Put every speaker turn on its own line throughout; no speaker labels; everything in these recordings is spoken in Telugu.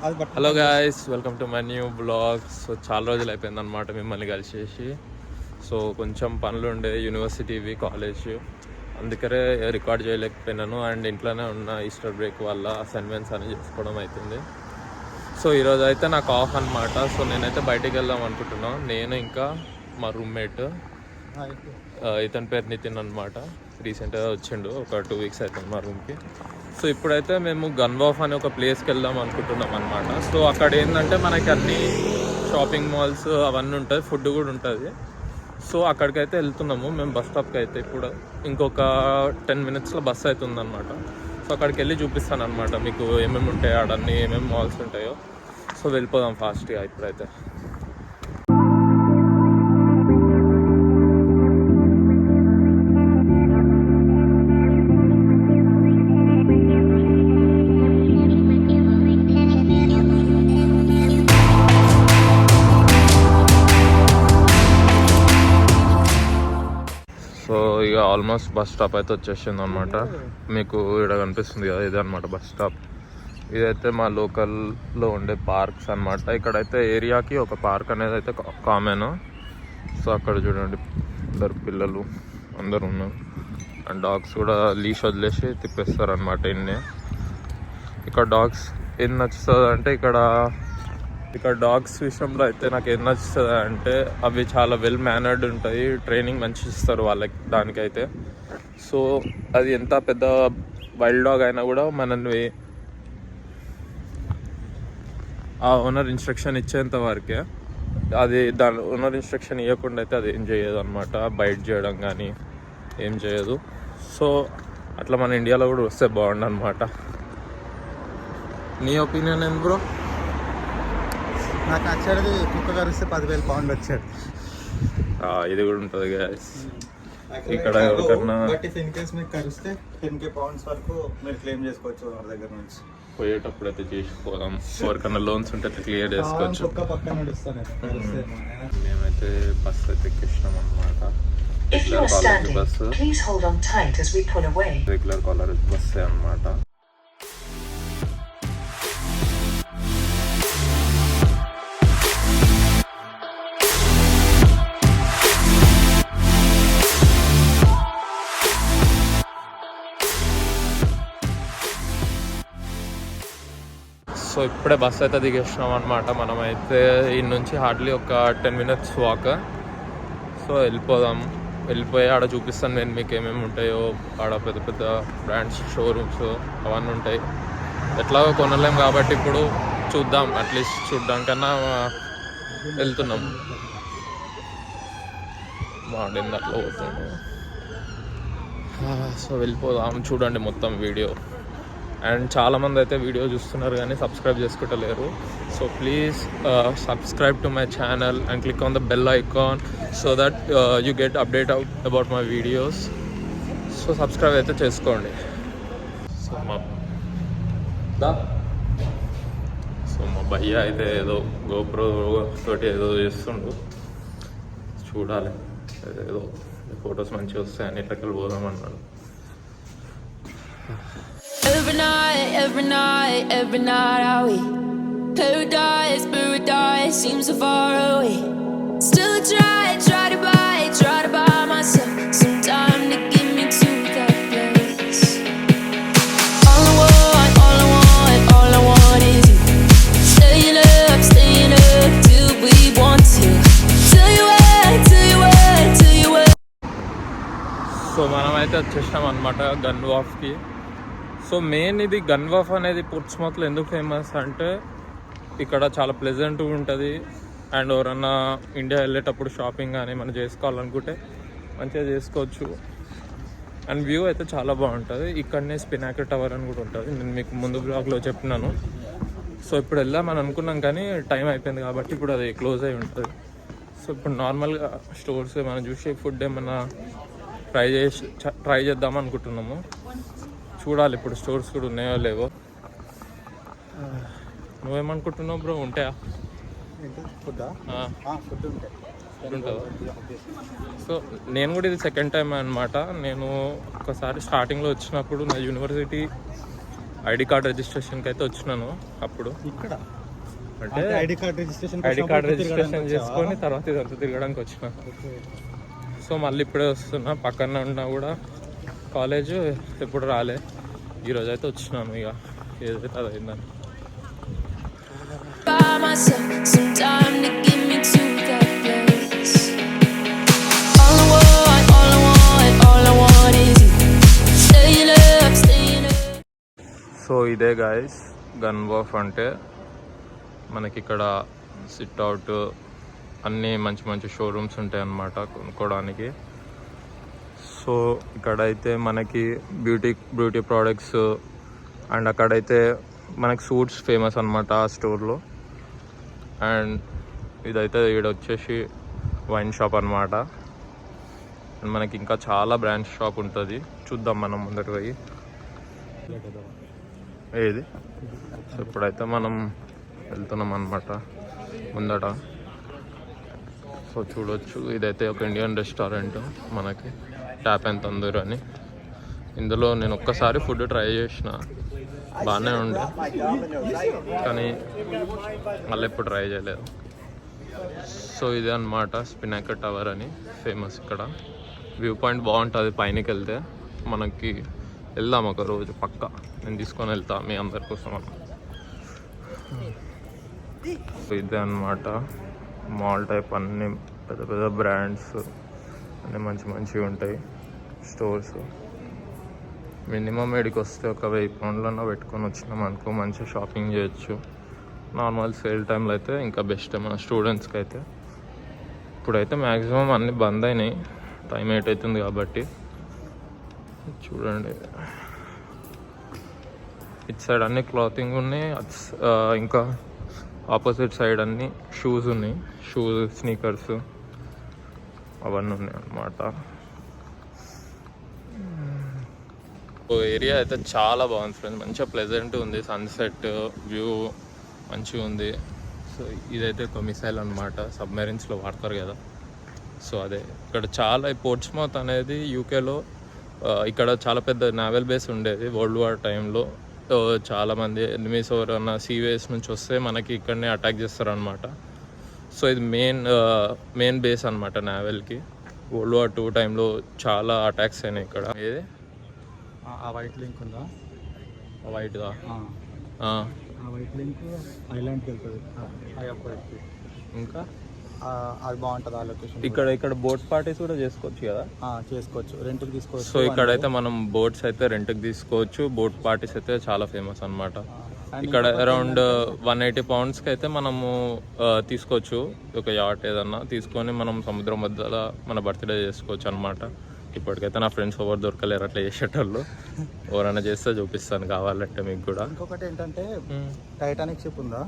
Hello guys, welcome to my new blog. So చాలా రోజులు అయిపోయింది అనమాట మిమ్మల్ని కలిసేసి. సో కొంచెం పనులు ఉండే యూనివర్సిటీవి, కాలేజ్, అందుకనే రికార్డ్ చేయలేకపోయినాను. అండ్ ఇంట్లోనే ఉన్న ఈస్టర్ బ్రేక్ వల్ల అసైన్మెంట్స్ అని చేసుకోవడం అవుతుంది. సో ఈరోజు అయితే నాకు ఆఫ్ అనమాట. సో నేనైతే బయటికి వెళ్దాం అనుకుంటున్నాను. నేను ఇంకా మా రూమ్మేట్, ఇతని పేరు నితిన్ అనమాట. రీసెంట్గా వచ్చిండు, ఒక 2 వీక్స్ అవుతుంది మా రూమ్కి. సో ఇప్పుడైతే మేము గన్వాఫ్ అనే ఒక ప్లేస్కి వెళ్దాం అనుకుంటున్నాం అనమాట. సో అక్కడ ఏంటంటే మనకి అన్ని షాపింగ్ మాల్స్ అవన్నీ ఉంటాయి, ఫుడ్ కూడా ఉంటుంది. సో అక్కడికైతే వెళ్తున్నాము మేము. బస్ స్టాప్కి అయితే ఇప్పుడు ఇంకొక 10 minutesలో బస్ అవుతుంది అనమాట. సో అక్కడికి వెళ్ళి చూపిస్తాను అనమాట మీకు ఏమేమి ఉంటాయో, ఆడన్నీ ఏమేమి మాల్స్ ఉంటాయో. సో వెళ్ళిపోదాం ఫాస్ట్గా ఇప్పుడైతే. సో ఇక ఆల్మోస్ట్ బస్ స్టాప్ అయితే వచ్చేసింది అనమాట. మీకు ఇక్కడ కనిపిస్తుంది కదా, ఇదే అనమాట బస్ స్టాప్. ఇదైతే మా లోకల్లో ఉండే పార్క్స్ అనమాట. ఇక్కడైతే ఏరియాకి ఒక పార్క్ అనేది అయితే కామన్. సో అక్కడ చూడండి, అందరు పిల్లలు అందరు ఉన్నారు. అండ్ డాగ్స్ కూడా లీష్ వదిలేసి తిప్పేస్తారు అనమాట. ఇక్కడ డాగ్స్ ఏం నచ్చుతుంది అంటే, ఇక్కడ డాగ్స్ విషయంలో అయితే నాకు ఏం నచ్చుతుంది అంటే, అవి చాలా వెల్ మేనర్డ్ ఉంటాయి, ట్రైనింగ్ మంచి ఇస్తారు వాళ్ళకి దానికైతే. సో అది ఎంత పెద్ద వైల్డ్ డాగ్ అయినా కూడా మనల్ని ఆ ఓనర్ ఇన్స్ట్రక్షన్ ఇచ్చేంత వరకే, అది దాని ఓనర్ ఇన్స్ట్రక్షన్ ఇవ్వకుండా అయితే అది ఏం చేయదు అనమాట. బైట్ చేయడం కానీ ఏం చేయదు. సో అట్లా మన ఇండియాలో కూడా వస్తే బాగుండు అనమాట. నీ ఒపీనియన్ ఏంది బ్రో?
నాకు నచ్చేది కుక్క కరిస్తే 10,000 పౌండ్లు వచ్చాడు.
ఇది కూడా ఉంటుంది గాయస్ ఇక్కడ. ఎవరికన్నా
ఇన్ కేస్ మీకు కరిస్తే 10,000 పౌండ్స్ వరకు మీరు క్లెయిమ్ చేసుకోవచ్చు వాళ్ళ దగ్గర నుంచి.
పోయేటప్పుడు అయితే చేసిపోదాం. ఎవరికన్నా లోన్స్ ఉంటే క్లియర్ చేసుకోవచ్చు.
కుక్క పక్కన నడుస్తాను.
మేమైతే బస్ అయితే ఎక్కిస్తాం అనమాట. రెగ్యులర్ కాలేజ్ బస్సే అనమాట. సో ఇప్పుడే బస్ అయితే దిగేసినాం అనమాట. మనమైతే ఈ నుంచి హార్డ్లీ ఒక 10 minutes వాక్. సో వెళ్ళిపోయి ఆడ చూపిస్తాను నేను మీకు ఏమేమి ఉంటాయో. ఆడ పెద్ద పెద్ద బ్రాండ్స్ షోరూమ్స్ అవన్నీ ఉంటాయి. ఎట్లాగో కొనలేం కాబట్టి ఇప్పుడు చూద్దాం, అట్లీస్ట్ చూడ్డానికన్నా వెళ్తున్నాం. మాడింది అట్లా పోతున్నాం. సో వెళ్ళిపోదాం. చూడండి మొత్తం వీడియో. అండ్ చాలామంది అయితే వీడియో చూస్తున్నారు కానీ సబ్స్క్రైబ్ చేసుకుంటలేరు. So please subscribe to my channel and click on the bell icon so that you get update about my videos. So subscribe అయితే చేసుకోండి. సో మా భయ్య అయితే ఏదో గోప్రో తోటి ఏదో చేస్తుండు, చూడాలి. ఏదో ఫొటోస్ మంచిగా వస్తాయని ఇట్లకెళ్ళి పోదామన్నాడు.
Every night are we paradise seems so far away. Still I try to buy myself some time to get me to that place. All I want is you. Staying up till we want to. Till you were.
So మనమైతే వచ్చేసినాం అనమాట గన్వాఫ్కి. సో మెయిన్ ఇది గన్వాఫ్ అనేది పోర్ట్స్మౌత్లో ఎందుకు ఫేమస్ అంటే, ఇక్కడ చాలా ప్లెజెంట్గా ఉంటుంది. అండ్ ఎవరన్నా ఇండియా వెళ్ళేటప్పుడు షాపింగ్ కానీ మనం చేసుకోవాలనుకుంటే మంచిగా చేసుకోవచ్చు. అండ్ వ్యూ అయితే చాలా బాగుంటుంది. ఇక్కడనే స్పినాకర్ టవర్ అని కూడా ఉంటుంది, నేను మీకు ముందు బ్లాగ్లో చెప్పినాను. సో ఇప్పుడు వెళ్దామని అనుకున్నాం కానీ టైం అయిపోయింది కాబట్టి ఇప్పుడు అది క్లోజ్ అయి ఉంటుంది. సో ఇప్పుడు నార్మల్గా స్టోర్స్ మనం చూసి ఫుడ్ ఏమన్నా ట్రై చేద్దాం అనుకుంటున్నాము. చూడాలి ఇప్పుడు స్టోర్స్ కూడా ఉన్నాయో లేవో. నువ్వేమనుకుంటున్నావు బ్రో, ఉంటాయా?
ఫుడ్
ఉంటుందా? సో నేను కూడా ఇది సెకండ్ టైం అనమాట. నేను ఒకసారి స్టార్టింగ్లో వచ్చినప్పుడు నా యూనివర్సిటీ ఐడి కార్డ్ రిజిస్ట్రేషన్కి అయితే వచ్చినాను అప్పుడు.
ఇక్కడ
అంటే
ID card registration
ID card registration చేసుకొని తర్వాత ఇదంతా తిరగడానికి వచ్చిన. సో మళ్ళీ ఇప్పుడే వస్తున్నా. పక్కన ఉన్నా కూడా కాలేజ్ ఎప్పుడు రాలే, ఈరోజు అయితే వచ్చినాను. ఇక ఏదైతే అది అయిందని.
by myself, some time to get me to that place. All I want is you. Stay in love.
So ఇదే గాయస్ గన్ వాఫ్ అంటే. మనకి ఇక్కడ సిట్ అవుట్ అన్నీ మంచి మంచి షోరూమ్స్ ఉంటాయి అన్నమాట కొనుక్కోవడానికి. సో ఇక్కడైతే మనకి బ్యూటీ ప్రోడక్ట్స్ అండ్ అక్కడైతే మనకి సూట్స్ ఫేమస్ అన్నమాట ఆ స్టోర్లో. అండ్ ఇదైతే ఈడ వచ్చేసి వైన్ షాప్ అన్నమాట. అండ్ మనకి ఇంకా చాలా బ్రాంచ్ షాప్ ఉంటుంది, చూద్దాం మనం ముందర పోయి. ఏది సో ఇప్పుడైతే మనం వెళ్తున్నాం అన్నమాట ముందట. సో చూడొచ్చు, ఇదైతే ఒక ఇండియన్ రెస్టారెంట్ మనకి, ట్యాప్ అండ్ తందూరి అని. ఇందులో నేను ఒక్కసారి ఫుడ్ ట్రై చేసిన, బాగానే ఉండే, కానీ మళ్ళీ ఎప్పుడు ట్రై చేయలేదు. సో ఇదే అన్నమాట స్పినాకర్ టవర్ అని ఫేమస్ ఇక్కడ. వ్యూ పాయింట్ బాగుంటుంది పైనకి వెళ్తే. మనకి వెళ్దాం ఒక రోజు పక్కా, నేను తీసుకొని వెళ్తా మీ అందరి కోసం అన్న. సో ఇదే అన్నమాట మాల్ టైప్, అన్ని పెద్ద పెద్ద బ్రాండ్స్ అన్నీ మంచి మంచివి ఉంటాయి స్టోర్స్. మినిమం ఏడికి వస్తే ఒక 1000 పౌండ్లన్నా పెట్టుకొని వచ్చినాం అనుకో, మంచిగా షాపింగ్ చేయొచ్చు. నార్మల్ సేల్ టైంలో అయితే ఇంకా బెస్ట్ మన స్టూడెంట్స్కి అయితే. ఇప్పుడైతే మ్యాక్సిమం అన్నీ బంద్ అయినాయి, టైం 8 అవుతుంది కాబట్టి. చూడండి ఇటు సైడ్ అన్ని క్లాతింగ్ ఉన్నాయి, ఇంకా ఆపోజిట్ సైడ్ అన్ని షూస్ ఉన్నాయి, షూస్ స్నీకర్స్ అవన్నీ ఉన్నాయి అన్నమాట. ఏరియా అయితే చాలా బాగుంది ఫ్రెండ్స్, మంచిగా ప్లెజెంట్ ఉంది, సన్సెట్ వ్యూ మంచిగా ఉంది. సో ఇదైతే ఒక మిసైల్ అనమాట, సబ్మెరీన్స్లో వాడతారు కదా. సో అదే ఇక్కడ చాలా పోర్ట్స్మౌత్ అనేది యూకేలో, ఇక్కడ చాలా పెద్ద నావల్ బేస్ ఉండేది వరల్డ్ వార్ టైంలో. చాలామంది ఎనిమీస్ ఎవరన్నా సీవేస్ నుంచి వస్తే మనకి ఇక్కడనే అటాక్ చేస్తారు అనమాట. సో ఇది మెయిన్ బేస్ అనమాట నావెల్కి. వరల్డ్ వార్ 2 టైంలో చాలా అటాక్స్ అయినాయి ఇక్కడ. ఏది
ఆ వైట్ లింక్ ఉందా?
వైట్గా
ఆ వైట్ లింక్ ఐలాండ్కి వెళ్తుంది. ఇంకా అది బాగుంటుంది ఆ లొకేషన్.
ఇక్కడ బోట్ పార్టీస్ కూడా చేసుకోవచ్చు కదా?
చేసుకోవచ్చు, రెంట్కి తీసుకోవచ్చు.
సో ఇక్కడైతే మనం బోట్స్ అయితే రెంట్కి తీసుకోవచ్చు, బోట్ పార్టీస్ అయితే చాలా ఫేమస్ అనమాట. ఇక్కడ అరౌండ్ 180 పౌండ్స్కి అయితే మనము తీసుకోవచ్చు ఒక యాట్ ఏదన్నా తీసుకొని మనం సముద్రం మధ్యలో మన బర్త్డే చేసుకోవచ్చు అనమాట. ఇప్పటికైతే నా ఫ్రెండ్స్ ఎవరు దొరకలేరు అట్లా చేసేటోళ్ళు, ఎవరైనా చేస్తే చూపిస్తాను కావాలంటే మీకు కూడా.
ఇంకొకటి ఏంటంటే టైటానిక్ షిప్ ఉందా,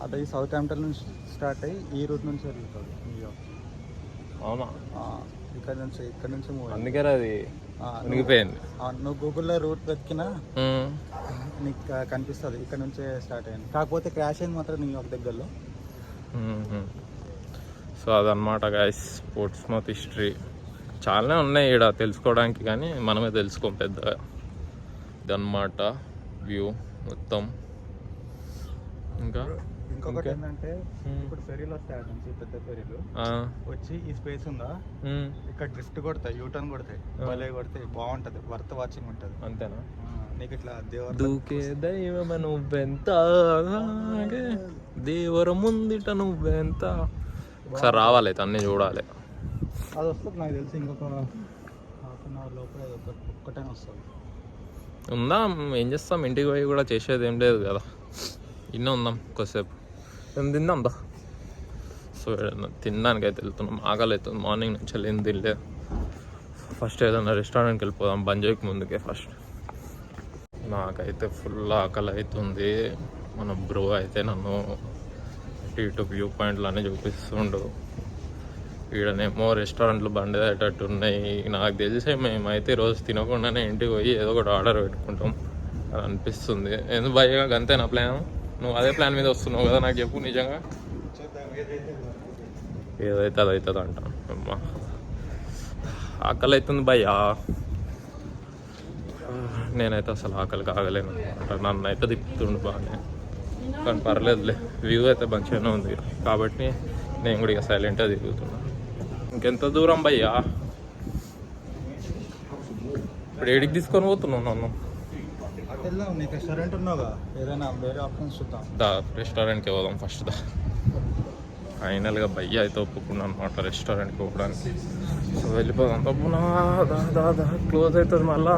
అది సౌత్ హాంప్టన్ నుంచి స్టార్ట్ అయ్యి ఈ రూట్ నుంచి వెళ్తుంది న్యూయార్క్.
అవునా?
ఇక్కడ నుంచి మూవ్.
అందుకే అది మునిగిపోయింది.
నువ్వు గూగుల్లో రూట్ వెతికినా నీకు కనిపిస్తుంది, ఇక్కడ నుంచే స్టార్ట్ అయింది. కాకపోతే క్రాష్ అయింది మాత్రం న్యూయార్క్ దగ్గరలో.
సో అదనమాట గైస్ పోర్ట్స్మౌత్ హిస్టరీ. చాలానే ఉన్నాయి ఇక్కడ తెలుసుకోవడానికి, కానీ మనమే తెలుసుకోం పెద్దగా. ఇదన్నమాట వ్యూ మొత్తం.
ఇంకొకటి ఏంటంటే ఇప్పుడు ఫెరీలు వస్తాయి నుంచి, పెద్ద ఫెరీలు వచ్చి ఈ స్పేస్ ఉందా, ఇక్కడ డ్రిఫ్ట్ కొడతాయి, యూటర్న్ కొడతాయి, భలే కొడతాయి, బాగుంటది, వర్త్ వాచింగ్ ఉంటది.
అంతేనా?
నీకు ఇట్లా
దూకే దైవం నువ్వెంత, దేవర ముందిట నువ్వెంత. ఒకసారి రావాలి అయితే అన్నీ చూడాలి.
అది వస్తుంది నాకు తెలిసి ఇంకొక హాఫ్ అన్ అవర్ లోపల ఒక్కటైనా వస్తుంది.
ఉందాం, ఏం చేస్తాం, ఇంటికి పోయి కూడా చేసేది ఏం లేదు కదా, ఇన్నే ఉందాం కొద్దిసేపు, ఏం తిందాం దా. సో తినడానికి అయితే వెళ్తున్నాం, ఆకలి అవుతుంది, మార్నింగ్ నుంచి ఏం తినలేదు. ఫస్ట్ ఏదైనా రెస్టారెంట్కి వెళ్ళిపోదాం బంజాయికి ముందుకే ఫస్ట్. నాకైతే ఫుల్ ఆకలి అవుతుంది. మన బ్రో అయితే నన్ను ఇటు వ్యూ పాయింట్లు అన్నీ చూపిస్తుండు. ఈడనేమో రెస్టారెంట్లు బండేటట్టు ఉన్నాయి. నాకు తెలిసే మేమైతే రోజు తినకుండానే ఇంటికి పోయి ఏదో ఒకటి ఆర్డర్ పెట్టుకుంటాం అని అనిపిస్తుంది. ఎందుకు భయ్యా అంతే నా ప్లాన్? నువ్వు అదే ప్లాన్ మీద వస్తున్నావు కదా, నాకు చెప్పు నిజంగా. ఏదైతే అది అవుతుంది అంట. అమ్మా ఆకలి అవుతుంది భయ్యా. నేనైతే అసలు ఆకలి కాగలేను అనమాట. నన్ను అయితే తిప్పుతుండు బాగానే, కానీ పర్లేదులే, వ్యూ అయితే మంచిగానే ఉంది కాబట్టి నేను కూడా ఇక సైలెంట్గా తిరుగుతున్నా. ఇంకెంత దూరం భయ్యా? ఇప్పుడు ఏడికి తీసుకొని పోతున్నావు నన్ను?
అటు వెళ్దాం, నీకు రెస్టారెంట్ ఉన్నావుగా, ఏదైనా వేరే ఆప్షన్స్ చూద్దాం.
దా రెస్టారెంట్కి పోదాం ఫస్ట్ దా. ఫైనల్గా భయ్య అయితే ఒప్పుకున్నాను అనమాట రెస్టారెంట్కి పోవడానికి. సో వెళ్ళిపోదాం. తప్పునా దా దా దా, క్లోజ్ అవుతుంది మళ్ళా.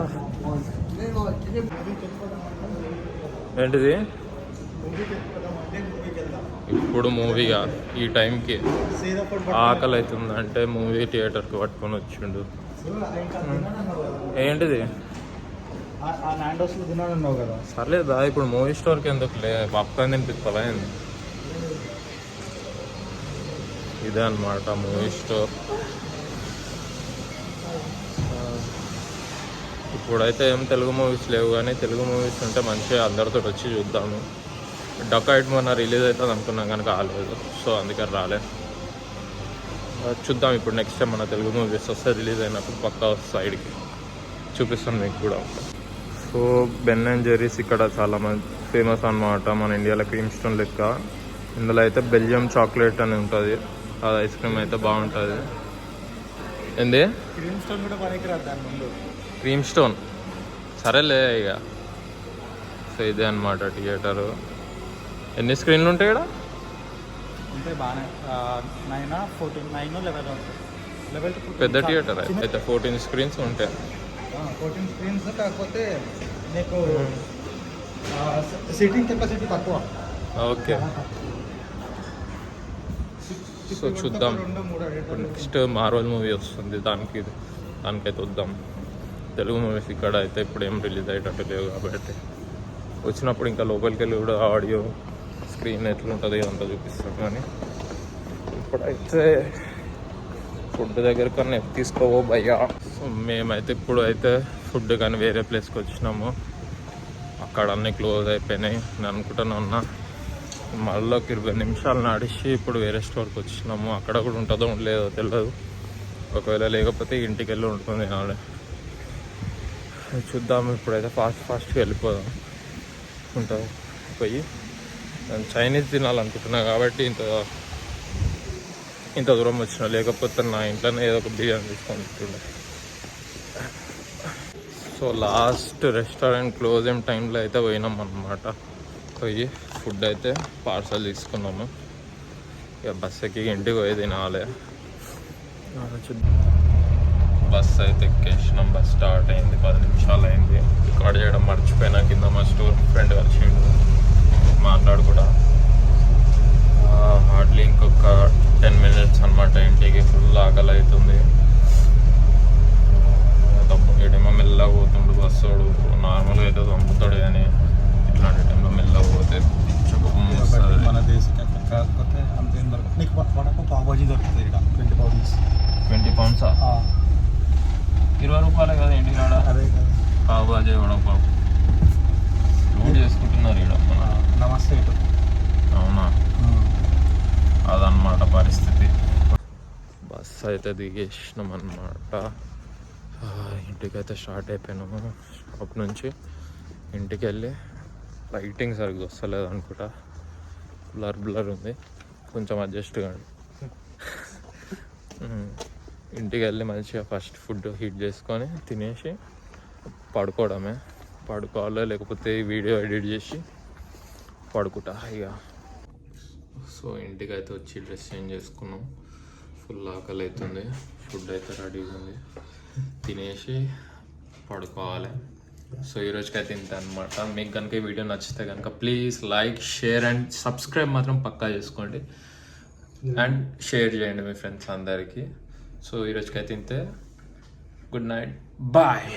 ఏంటిది ఇప్పుడు మూవీగా ఈ టైంకి ఆకలి అవుతుంది అంటే మూవీ థియేటర్కి పట్టుకొని వచ్చిండు. ఏంటిది? సర్లేదా ఇప్పుడు మూవీ స్టోర్కి ఎందుకులే, పాప్కార్న్ తినిపిస్తావా ఏంది? ఇదే అనమాట మూవీ స్టోర్. ఇప్పుడైతే ఏం తెలుగు మూవీస్ లేవు, కానీ తెలుగు మూవీస్ ఉంటే మంచిగా అందరితో వచ్చి చూద్దాము. డకాయిట్ మొన్న రిలీజ్ అవుతుంది అనుకున్నాం కానీ కాలేదు, సో అందుకని రాలే. చూద్దాం ఇప్పుడు నెక్స్ట్ టైం మన తెలుగు మూవీస్ వస్తే రిలీజ్ అయినప్పుడు పక్కా సైడ్కి చూపిస్తాను మీకు కూడా. సో బెన్ అండ్ జెర్రీస్ ఇక్కడ చాలా మంచి ఫేమస్ అనమాట మన ఇండియాలో, క్రీమ్ స్టోన్ లెక్క. ఇందులో అయితే బెల్జియం చాక్లెట్ అని ఉంటుంది, అది ఐస్ క్రీమ్ అయితే బాగుంటుంది. ఏంది
క్రీమ్ స్టోన్ కూడా పనికిరాదు దాని ముందు.
క్రీమ్ స్టోన్ సరేలే ఇక. సో ఇదే అనమాట థియేటరు. ఎన్ని స్క్రీన్లు ఉంటాయి ఇక్కడ?
అంటే బాగానే 9, 14, 9, 11 ఉంటాయి. 11
పెద్ద థియేటర్ అయితే 14 స్క్రీన్స్ ఉంటాయి.
14 స్క్రీన్స్, కాకపోతే నీకు సీటింగ్ కెపాసిటీ తక్కువ.
ఓకే, సో చూద్దాం. ఇప్పుడు నెక్స్ట్ మార్వెల్ మూవీ వస్తుంది, దానికైతే వద్దాం. తెలుగు మూవీస్ ఇక్కడ అయితే ఇప్పుడు ఏం రిలీజ్ అయ్యేటట్టు లేవు కాబట్టి వచ్చినప్పుడు ఇంకా లోపలికి వెళ్ళి కూడా ఆడియో స్క్రీన్ ఎట్లుంటుంది అంతా చూపిస్తాం. కానీ ఇప్పుడైతే ఫుడ్ దగ్గర కన్నా తీసుకోవో భయ్యా. సో మేమైతే ఇప్పుడు అయితే ఫుడ్ కానీ వేరే ప్లేస్కి వచ్చినాము, అక్కడ అన్నీ క్లోజ్ అయిపోయినాయి. నేను అనుకుంటాను ఉన్నా మళ్ళీ ఒక 20 నిమిషాలు నడిచి ఇప్పుడు వేరే స్టోర్కి వచ్చినాము. అక్కడ కూడా ఉంటుందో లేదో తెలియదు, ఒకవేళ లేకపోతే ఇంటికి వెళ్ళి ఉంటుంది నాడే చూద్దాము. ఇప్పుడైతే ఫాస్ట్గా వెళ్ళిపోదాం. ఉంటుంది పోయి నేను చైనీస్ తినాలనుకుంటున్నా కాబట్టి ఇంత దూరం వచ్చిన, లేకపోతే నా ఇంట్లోనే ఏదో ఒక బిర్యానీ తీసుకొని తింటుండే. సో లాస్ట్ రెస్టారెంట్ క్లోజింగ్ టైంలో అయితే పోయినాం అన్నమాట. పోయి ఫుడ్ అయితే పార్సల్ తీసుకున్నాము. ఇక బస్ ఎక్కి ఇంటికి పోయి తినాలి. బస్ అయితే ఎక్కేసినాం, బస్ స్టార్ట్ అయింది. 10 నిమిషాలు అయింది. రికార్డ్ చేయడం మర్చిపోయినా, కింద మా స్టోర్ ఫ్రెండ్ కలిసిండు, మాట్లాడు కూడా. హార్డ్లీ ఇంకొక 10 మినిట్స్ అనమాట ఇంటికి. ఫుల్ ఆకలి అవుతుంది. ఇడేమో మెల్లగా పోతుండు బస్సోడు. నార్మల్గా అయితే చంపుతాడు, కానీ ఇట్లాంటి టైంలో మెల్లగా పోతే
మన దేశం కాకపోతే అంతేం దొరకదు. నీకు వడకు పావుబాజీ దొరుకుతుంది ఇక్కడ 20 pounds.
20 pounds 20 రూపాయలే కదా ఇంటికి రాడా?
అదే కదా
పావుబాజీ వడపావు లోడ్ చేసుకుంటున్నారు ఇక్కడ.
నమస్తే.
అవునా, అదనమాట పరిస్థితి. బస్ అయితే దిగేసినాం అన్నమాట. ఇంటికైతే స్టార్ట్ అయిపోయినాము. షాప్ నుంచి ఇంటికి వెళ్ళి లైటింగ్ సరిగ్గా వస్తలేదు అనుకుంటా, బ్లర్ ఉంది, కొంచెం అడ్జస్ట్ కాండి. ఇంటికి వెళ్ళి మంచిగా ఫస్ట్ ఫుడ్ హీట్ చేసుకొని తినేసి పడుకోవాలి, లేకపోతే వీడియో ఎడిట్ చేసి పడుకుంటా ఇక. సో ఇంటికైతే వచ్చి డ్రెస్ చేంజ్ చేసుకున్నాం. ఫుల్ ఆకలి అవుతుంది. ఫుడ్ అయితే రెడీగా ఉంది, తినేసి పడుకోవాలి. సో ఈరోజుకైతే ఇంత అనమాట. మీకు కనుక ఈ వీడియో నచ్చితే కనుక please like, share and subscribe మాత్రం పక్కా చేసుకోండి, అండ్ షేర్ చేయండి మీ ఫ్రెండ్స్ అందరికీ. సో ఈరోజుకైతే ఇంతే. Good night, bye.